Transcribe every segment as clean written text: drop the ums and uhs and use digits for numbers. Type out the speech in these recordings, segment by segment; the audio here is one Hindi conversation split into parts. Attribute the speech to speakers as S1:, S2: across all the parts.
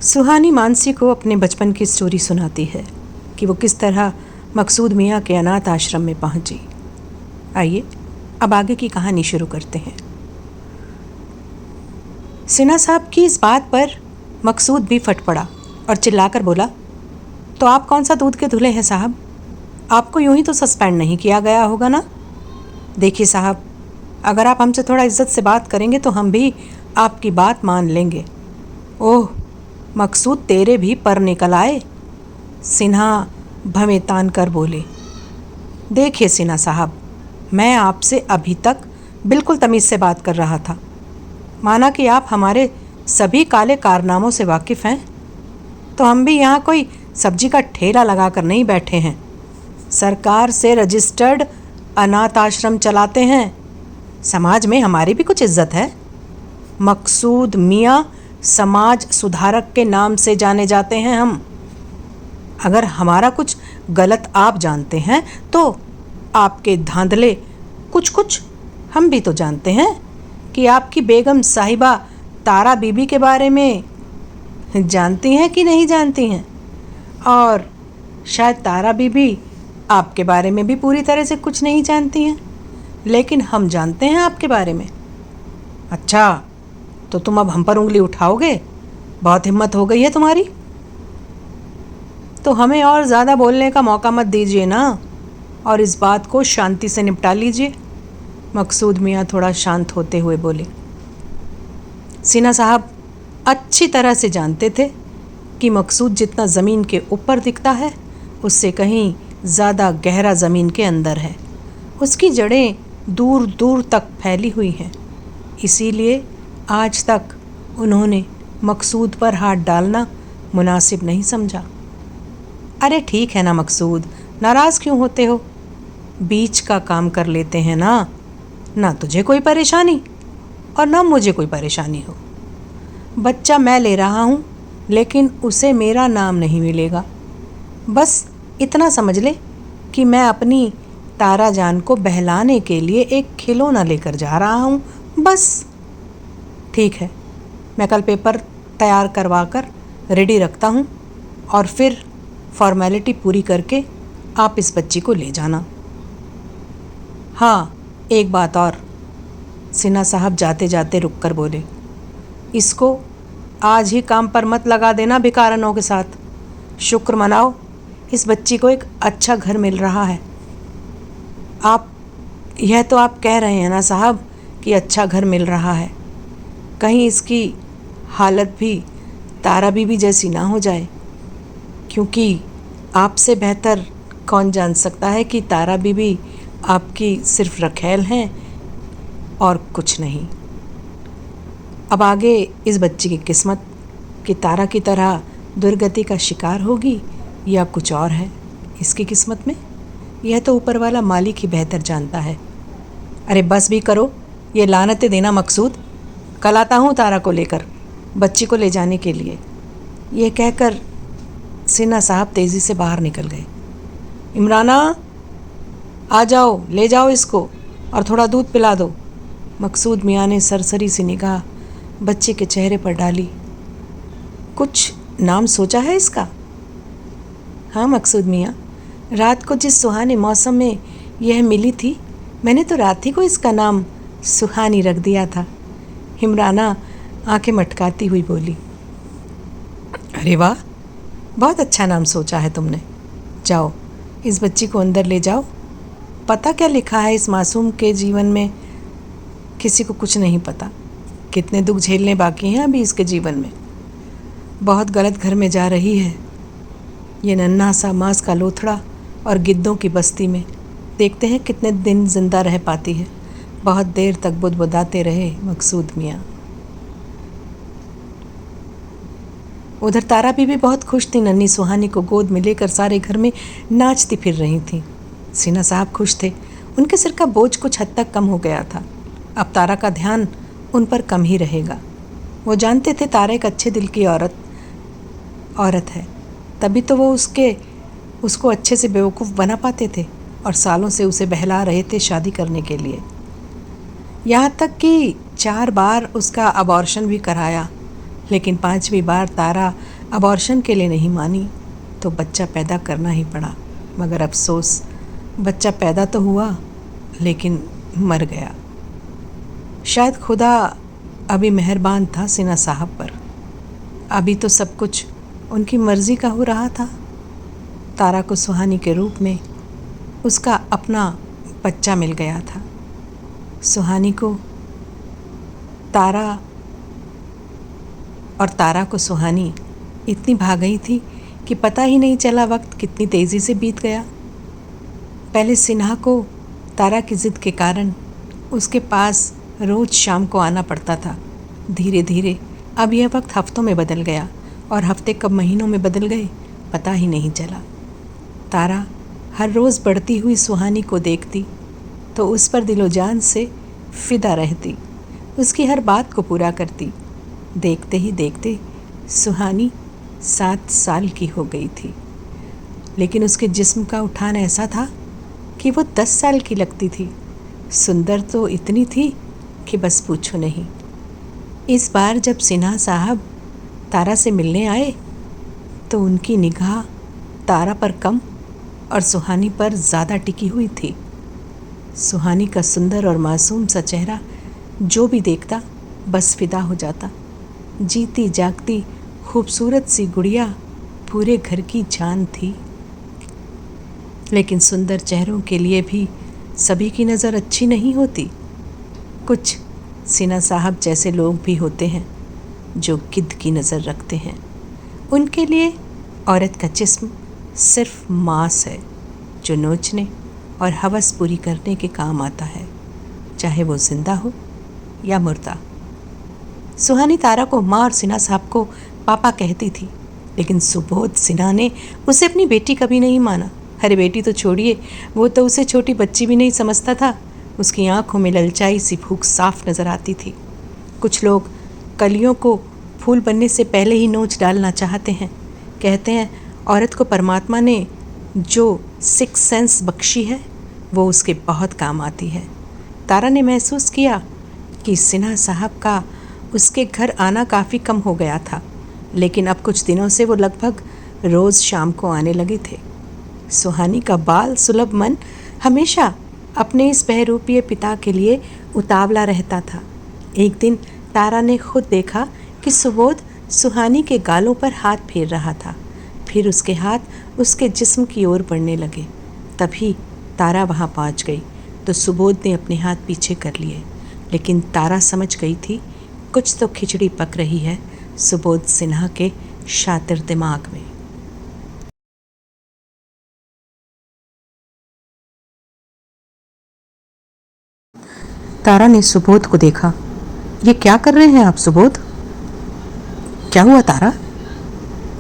S1: सुहानी मानसी को अपने बचपन की स्टोरी सुनाती है कि वो किस तरह मकसूद मियाँ के अनाथ आश्रम में पहुंची। आइए अब आगे की कहानी शुरू करते हैं। सिन्हा साहब की इस बात पर मकसूद भी फट पड़ा और चिल्लाकर बोला, तो आप कौन सा दूध के धुले हैं साहब? आपको यूं ही तो सस्पेंड नहीं किया गया होगा ना? देखिए साहब, अगर आप हमसे थोड़ा इज्जत से बात करेंगे तो हम भी आपकी बात मान लेंगे। ओह मकसूद, तेरे भी पर निकल आए, सिन्हा भवें तान कर बोले। देखिए सिन्हा साहब, मैं आपसे अभी तक बिल्कुल तमीज़ से बात कर रहा था। माना कि आप हमारे सभी काले कारनामों से वाकिफ़ हैं, तो हम भी यहाँ कोई सब्जी का ठेला लगाकर नहीं बैठे हैं। सरकार से रजिस्टर्ड अनाथ आश्रम चलाते हैं। समाज में हमारी भी कुछ इज्जत है। मकसूद मियाँ समाज सुधारक के नाम से जाने जाते हैं हम। अगर हमारा कुछ गलत आप जानते हैं तो आपके धांधले कुछ हम भी तो जानते हैं कि आपकी बेगम साहिबा तारा बीबी के बारे में जानती हैं कि नहीं जानती हैं, और शायद तारा बीबी आपके बारे में भी पूरी तरह से कुछ नहीं जानती हैं, लेकिन हम जानते हैं आपके बारे में। अच्छा, तो तुम अब हम पर उंगली उठाओगे? बहुत हिम्मत हो गई है तुम्हारी। तो हमें और ज़्यादा बोलने का मौका मत दीजिए ना, और इस बात को शांति से निपटा लीजिए। मकसूद मियाँ थोड़ा शांत होते हुए बोले। सिन्हा साहब अच्छी तरह से जानते थे कि मकसूद जितना ज़मीन के ऊपर दिखता है उससे कहीं ज़्यादा गहरा ज़मीन के अंदर है। उसकी जड़ें दूर दूर तक फैली हुई हैं। इसीलिए आज तक उन्होंने मकसूद पर हाथ डालना मुनासिब नहीं समझा। अरे ठीक है ना मकसूद, नाराज़ क्यों होते हो? बीच का काम कर लेते हैं ना तुझे कोई परेशानी और ना मुझे कोई परेशानी हो। बच्चा मैं ले रहा हूँ, लेकिन उसे मेरा नाम नहीं मिलेगा। बस इतना समझ ले कि मैं अपनी तारा जान को बहलाने के लिए एक खिलौना लेकर जा रहा हूँ, बस। ठीक है, मैं कल पेपर तैयार करवा कर रेडी रखता हूँ और फिर फॉर्मेलिटी पूरी करके आप इस बच्ची को ले जाना। हाँ, एक बात और, सिन्हा साहब जाते जाते रुक कर बोले, इसको आज ही काम पर मत लगा देना भिखारनों के साथ। शुक्र मनाओ, इस बच्ची को एक अच्छा घर मिल रहा है। यह तो आप कह रहे हैं ना साहब कि अच्छा घर मिल रहा है, कहीं इसकी हालत भी तारा बीबी जैसी ना हो जाए, क्योंकि आपसे बेहतर कौन जान सकता है कि तारा बीबी आपकी सिर्फ रखैल हैं और कुछ नहीं। अब आगे इस बच्ची की किस्मत कि तारा की तरह दुर्गति का शिकार होगी या कुछ और है इसकी किस्मत में, यह तो ऊपर वाला मालिक ही बेहतर जानता है। अरे बस भी करो ये लानतें देना मकसूद, कल आता हूँ तारा को लेकर बच्ची को ले जाने के लिए। ये कहकर सिन्हा साहब तेज़ी से बाहर निकल गए। इमराना, आ जाओ, ले जाओ इसको और थोड़ा दूध पिला दो। मकसूद मियाँ ने सरसरी सी निगाह बच्चे के चेहरे पर डाली। कुछ नाम सोचा है इसका? हाँ मकसूद मियाँ, रात को जिस सुहाने मौसम में यह मिली थी, मैंने तो रात ही को इसका नाम सुहानी रख दिया था। इमराना आंखें मटकाती हुई बोली। अरे वाह, बहुत अच्छा नाम सोचा है तुमने। जाओ इस बच्ची को अंदर ले जाओ। पता क्या लिखा है इस मासूम के जीवन में, किसी को कुछ नहीं पता। कितने दुख झेलने बाकी हैं अभी इसके जीवन में। बहुत गलत घर में जा रही है ये नन्हा सा मांस का लोथड़ा, और गिद्धों की बस्ती में देखते हैं कितने दिन जिंदा रह पाती है। बहुत देर तक बुदबुदाते रहे मकसूद मियाँ। उधर तारा बीबी बहुत खुश थी। नन्ही सुहानी को गोद में लेकर सारे घर में नाचती फिर रही थी। सिन्हा साहब खुश थे, उनके सिर का बोझ कुछ हद तक कम हो गया था। अब तारा का ध्यान उन पर कम ही रहेगा। वो जानते थे तारा एक अच्छे दिल की औरत है, तभी तो वो उसको अच्छे से बेवकूफ़ बना पाते थे और सालों से उसे बहला रहे थे शादी करने के लिए। यहाँ तक कि 4 बार उसका अबॉर्शन भी कराया, लेकिन 5वीं बार तारा अबॉर्शन के लिए नहीं मानी तो बच्चा पैदा करना ही पड़ा, मगर अफसोस बच्चा पैदा तो हुआ लेकिन मर गया। शायद खुदा अभी मेहरबान था सिन्हा साहब पर। अभी तो सब कुछ उनकी मर्ज़ी का हो रहा था। तारा को सुहानी के रूप में उसका अपना बच्चा मिल गया था। सुहानी को तारा और तारा को सुहानी इतनी भाग गई थी कि पता ही नहीं चला वक्त कितनी तेज़ी से बीत गया। पहले सिन्हा को तारा की ज़िद के कारण उसके पास रोज़ शाम को आना पड़ता था। धीरे धीरे अब यह वक्त हफ्तों में बदल गया और हफ्ते कब महीनों में बदल गए पता ही नहीं चला। तारा हर रोज़ बढ़ती हुई सुहानी को देखती तो उस पर दिलो जान से फिदा रहती, उसकी हर बात को पूरा करती। देखते ही देखते सुहानी 7 साल की हो गई थी, लेकिन उसके जिस्म का उठान ऐसा था कि वो 10 साल की लगती थी। सुंदर तो इतनी थी कि बस पूछो नहीं। इस बार जब सिन्हा साहब तारा से मिलने आए तो उनकी निगाह तारा पर कम और सुहानी पर ज़्यादा टिकी हुई थी। सुहानी का सुंदर और मासूम सा चेहरा जो भी देखता बस फिदा हो जाता। जीती जागती खूबसूरत सी गुड़िया पूरे घर की जान थी। लेकिन सुंदर चेहरों के लिए भी सभी की नज़र अच्छी नहीं होती। कुछ सिन्हा साहब जैसे लोग भी होते हैं जो गिद्ध की नज़र रखते हैं। उनके लिए औरत का जिस्म सिर्फ मांस है जो नोचने और हवस पूरी करने के काम आता है, चाहे वो जिंदा हो या मुर्दा। सुहानी तारा को माँ और सिन्हा साहब को पापा कहती थी, लेकिन सुबोध सिन्हा ने उसे अपनी बेटी कभी नहीं माना। अरे बेटी तो छोड़िए, वो तो उसे छोटी बच्ची भी नहीं समझता था। उसकी आंखों में ललचाई सी भूख साफ नज़र आती थी। कुछ लोग कलियों को फूल बनने से पहले ही नोच डालना चाहते हैं। कहते हैं औरत को परमात्मा ने जो 6 सेंस बख्शी है वो उसके बहुत काम आती है। तारा ने महसूस किया कि सिन्हा साहब का उसके घर आना काफ़ी कम हो गया था, लेकिन अब कुछ दिनों से वो लगभग रोज़ शाम को आने लगे थे। सुहानी का बाल सुलभ मन हमेशा अपने इस बहरूपीय पिता के लिए उतावला रहता था। एक दिन तारा ने खुद देखा कि सुबोध सुहानी के गालों पर हाथ फेर रहा था। फिर उसके हाथ उसके जिस्म की ओर बढ़ने लगे। तभी तारा वहाँ पहुँच गई तो सुबोध ने अपने हाथ पीछे कर लिए, लेकिन तारा समझ गई थी कुछ तो खिचड़ी पक रही है सुबोध सिन्हा के शातिर दिमाग में। तारा ने सुबोध को देखा। ये क्या कर रहे हैं आप सुबोध? क्या हुआ तारा?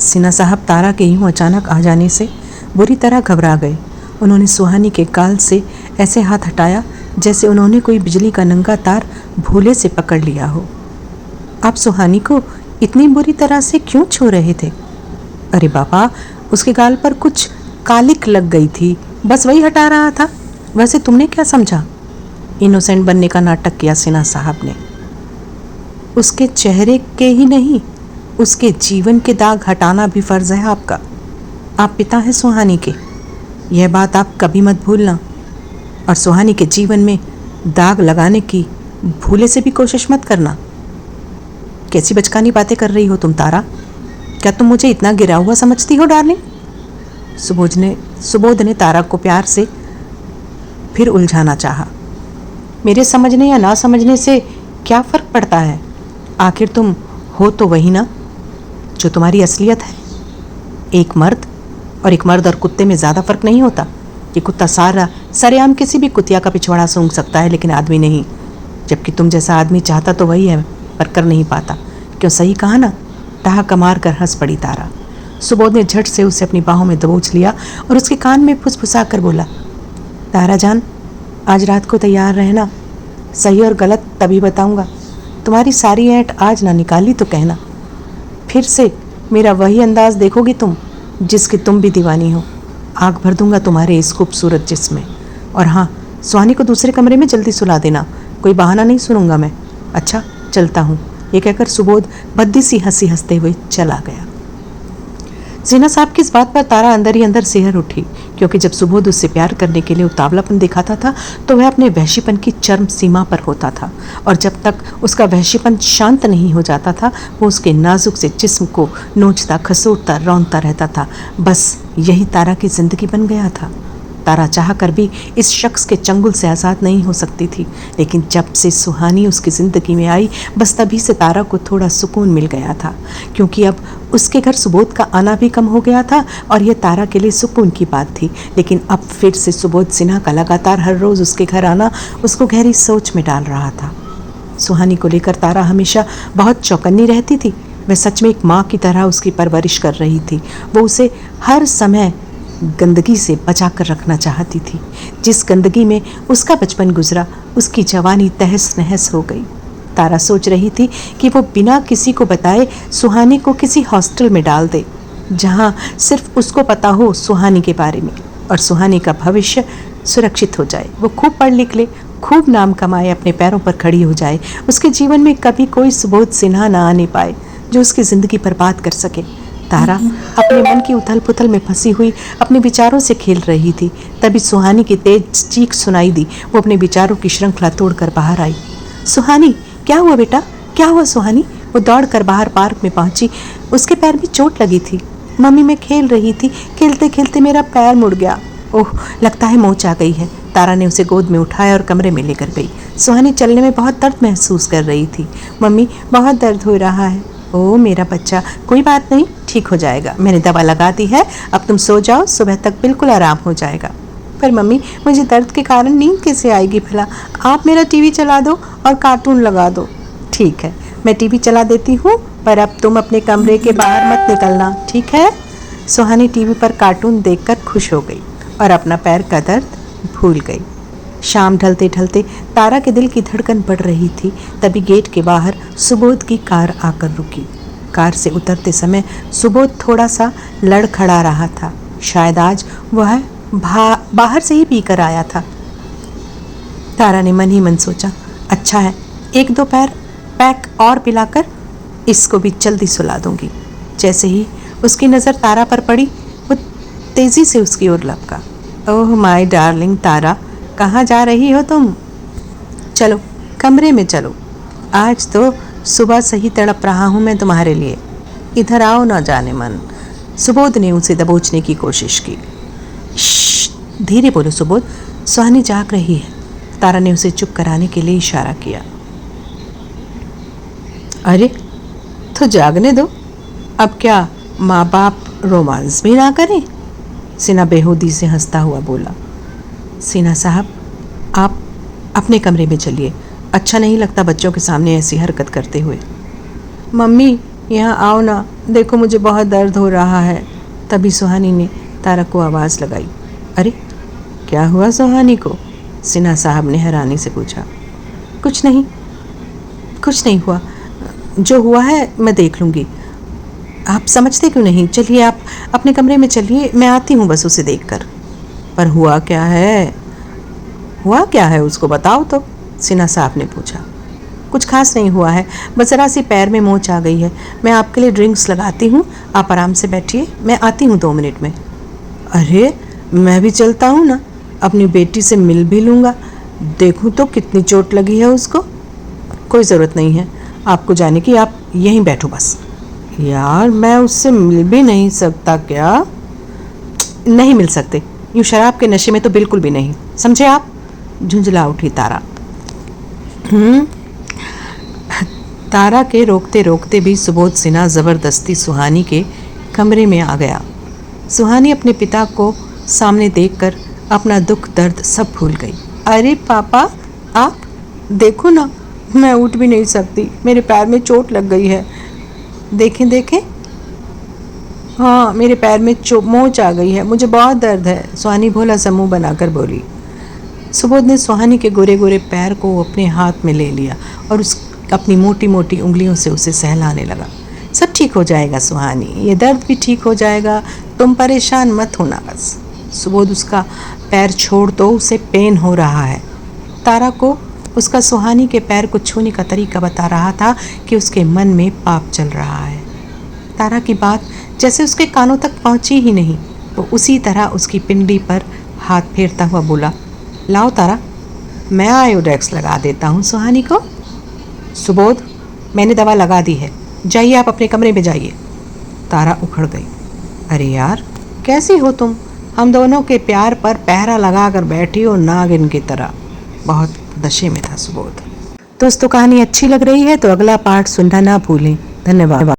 S1: सिन्हा साहब तारा के यूं अचानक आ जाने से बुरी तरह घबरा गए। उन्होंने सुहानी के गाल से ऐसे हाथ हटाया जैसे उन्होंने कोई बिजली का नंगा तार भूले से पकड़ लिया हो। आप सुहानी को इतनी बुरी तरह से क्यों छू रहे थे? अरे बाबा, उसके गाल पर कुछ कालिक लग गई थी, बस वही हटा रहा था। वैसे तुमने क्या समझा? इनोसेंट बनने का नाटक किया सिन्हा साहब ने। उसके चेहरे के ही नहीं, उसके जीवन के दाग हटाना भी फर्ज है आपका। आप पिता हैं सुहानी के, यह बात आप कभी मत भूलना। और सुहानी के जीवन में दाग लगाने की भूले से भी कोशिश मत करना। कैसी बचकानी बातें कर रही हो तुम तारा? क्या तुम मुझे इतना गिरा हुआ समझती हो डार्लिंग? सुबोध ने तारा को प्यार से फिर उलझाना चाहा। मेरे समझने या ना समझने से क्या फ़र्क पड़ता है? आखिर तुम हो तो वही ना जो तुम्हारी असलियत है। एक मर्द और कुत्ते में ज़्यादा फ़र्क नहीं होता। ये कुत्ता सरेआम किसी भी कुतिया का पिछवाड़ा सूंघ सकता है, लेकिन आदमी नहीं। जबकि तुम जैसा आदमी चाहता तो वही है, पर कर नहीं पाता। क्यों, सही कहा ना? ठहाका मार कर हंस पड़ी तारा। सुबोध ने झट से उसे अपनी बाहों में दबोच लिया और उसके कान में फुसफुसा कर बोला, तारा जान, आज रात को तैयार रहना। सही और गलत तभी बताऊंगा। तुम्हारी सारी ऐंठ आज ना निकाली तो कहना। फिर से मेरा वही अंदाज देखोगी तुम जिसकी तुम भी दीवानी हो। आग भर दूंगा तुम्हारे इस खूबसूरत जिस्म में। और हाँ, सुहानी को दूसरे कमरे में जल्दी सुला देना। कोई बहाना नहीं सुनूंगा मैं। अच्छा, चलता हूँ। ये कहकर सुबोध भद्दी सी हंसी हंसते हुए चला गया। जीना साहब की इस बात पर तारा अंदर ही अंदर सिहर उठी, क्योंकि जब सुबोध उससे प्यार करने के लिए उतावलापन दिखाता था तो वह अपने वहशीपन की चरम सीमा पर होता था, और जब तक उसका वहशीपन शांत नहीं हो जाता था वो उसके नाजुक से जिस्म को नोचता, खसूटता, रौंदता रहता था। बस यही तारा की जिंदगी बन गया था। तारा चाह कर भी इस शख्स के चंगुल से आज़ाद नहीं हो सकती थी, लेकिन जब से सुहानी उसकी ज़िंदगी में आई बस तभी से तारा को थोड़ा सुकून मिल गया था, क्योंकि अब उसके घर सुबोध का आना भी कम हो गया था और यह तारा के लिए सुकून की बात थी। लेकिन अब फिर से सुबोध सिन्हा का लगातार हर रोज़ उसके घर आना उसको गहरी सोच में डाल रहा था। सुहानी को लेकर तारा हमेशा बहुत चौकन्नी रहती थी। वह सच में एक माँ की तरह उसकी परवरिश कर रही थी। वो उसे हर समय गंदगी से बचा कर रखना चाहती थी। जिस गंदगी में उसका बचपन गुजरा उसकी जवानी तहस नहस हो गई। तारा सोच रही थी कि वो बिना किसी को बताए सुहानी को किसी हॉस्टल में डाल दे, जहाँ सिर्फ उसको पता हो सुहानी के बारे में, और सुहानी का भविष्य सुरक्षित हो जाए। वो खूब पढ़ लिख ले, खूब नाम कमाए, अपने पैरों पर खड़ी हो जाए। उसके जीवन में कभी कोई सुबोध सिन्हा ना आने पाए जो उसकी ज़िंदगी बर्बाद कर सके। तारा अपने मन की उथल पुथल में फंसी हुई अपने विचारों से खेल रही थी। तभी सुहानी की तेज चीख सुनाई दी। वो अपने विचारों की श्रृंखला तोड़कर बाहर आई। सुहानी, क्या हुआ बेटा, क्या हुआ सुहानी? वो दौड़कर बाहर पार्क में पहुंची। उसके पैर में चोट लगी थी। मम्मी, मैं खेल रही थी, खेलते खेलते मेरा पैर मुड़ गया। ओह, लगता है मोच आ गई है। तारा ने उसे गोद में उठाया और कमरे में लेकर गई। सुहानी चलने में बहुत दर्द महसूस कर रही थी। मम्मी, बहुत दर्द हो रहा है। ओह मेरा बच्चा, कोई बात नहीं, ठीक हो जाएगा, मैंने दवा लगा दी है, अब तुम सो जाओ, सुबह तक बिल्कुल आराम हो जाएगा। पर मम्मी, मुझे दर्द के कारण नींद कैसे आएगी भला? आप मेरा टीवी चला दो और कार्टून लगा दो। ठीक है, मैं टीवी चला देती हूँ, पर अब तुम अपने कमरे के बाहर मत निकलना, ठीक है? सुहानी टीवी पर कार्टून देखकर खुश हो गई और अपना पैर का दर्द भूल गई। शाम ढलते ढलते तारा के दिल की धड़कन बढ़ रही थी। तभी गेट के बाहर सुबोध की कार आकर रुकी। कार से उतरते समय सुबोध थोड़ा सा लड़खड़ा रहा था। शायद आज वह बाहर से ही पीकर आया था। तारा ने मन ही मन सोचा, अच्छा है, एक दो पैक और पिलाकर इसको भी जल्दी सुला दूंगी। जैसे ही उसकी नज़र तारा पर पड़ी वो तेज़ी से उसकी ओर लपका। ओह माय डार्लिंग तारा, कहाँ जा रही हो तुम? चलो कमरे में चलो, आज तो सुबह से ही तड़प रहा हूँ मैं तुम्हारे लिए। इधर आओ ना जाने मन। सुबोध ने उसे दबोचने की कोशिश की। धीरे बोलो सुबोध, सुहानी जाग रही है। तारा ने उसे चुप कराने के लिए इशारा किया। अरे तो जागने दो, अब क्या माँ बाप रोमांस भी ना करें? सिन्हा बेहूदी से हंसता हुआ बोला। सिन्हा साहब, आप अपने कमरे में चलिए, अच्छा नहीं लगता बच्चों के सामने ऐसी हरकत करते हुए। मम्मी, यहाँ आओ ना, देखो मुझे बहुत दर्द हो रहा है। तभी सुहानी ने तारा को आवाज़ लगाई। अरे क्या हुआ सुहानी को? सिन्हा साहब ने हैरानी से पूछा। कुछ नहीं हुआ, जो हुआ है मैं देख लूँगी। आप समझते क्यों नहीं? चलिए आप अपने कमरे में चलिए, मैं आती हूँ बस उसे देखकर। पर हुआ क्या है उसको बताओ तो, सिन्हा साहब ने पूछा। कुछ खास नहीं हुआ है, बस ज़रा सी पैर में मोच आ गई है। मैं आपके लिए ड्रिंक्स लगाती हूँ, आप आराम से बैठिए, मैं आती हूँ 2 मिनट में। अरे मैं भी चलता हूँ ना, अपनी बेटी से मिल भी लूँगा, देखूँ तो कितनी चोट लगी है उसको। कोई ज़रूरत नहीं है आपको जाने की, आप यहीं बैठो बस। यार मैं उससे मिल भी नहीं सकता क्या? नहीं मिल सकते, यूँ शराब के नशे में तो बिल्कुल भी नहीं, समझे आप? झुंझला उठी तारा। तारा के रोकते रोकते भी सुबोध सिन्हा ज़बरदस्ती सुहानी के कमरे में आ गया। सुहानी अपने पिता को सामने देखकर अपना दुख दर्द सब भूल गई। अरे पापा, आप देखो ना, मैं उठ भी नहीं सकती, मेरे पैर में चोट लग गई है। देखें, हाँ मेरे पैर में मोच आ गई है, मुझे बहुत दर्द है। सुहानी भोला सा मुँह बनाकर बोली। सुबोध ने सुहानी के गोरे गोरे पैर को अपने हाथ में ले लिया और अपनी मोटी मोटी उंगलियों से उसे सहलाने लगा। सब ठीक हो जाएगा सुहानी, ये दर्द भी ठीक हो जाएगा, तुम परेशान मत होना बस। सुबोध उसका पैर छोड़ दो, उसे पेन हो रहा है। तारा को उसका सुहानी के पैर को छूने का तरीका बता रहा था कि उसके मन में पाप चल रहा है। तारा की बात जैसे उसके कानों तक पहुंची ही नहीं। वो उसी तरह उसकी पिंडी पर हाथ फेरता हुआ बोला, लाओ तारा, मैं आयोडेक्स लगा देता हूँ सुहानी को। सुबोध, मैंने दवा लगा दी है, जाइए आप अपने कमरे में जाइए। तारा उखड़ गई। अरे यार, कैसी हो तुम? हम दोनों के प्यार पर पहरा लगा कर बैठी हो नागिन की तरह। बहुत नशे में था सुबोध। दोस्तों, कहानी अच्छी लग रही है तो अगला पार्ट सुनना ना भूलें। धन्यवाद।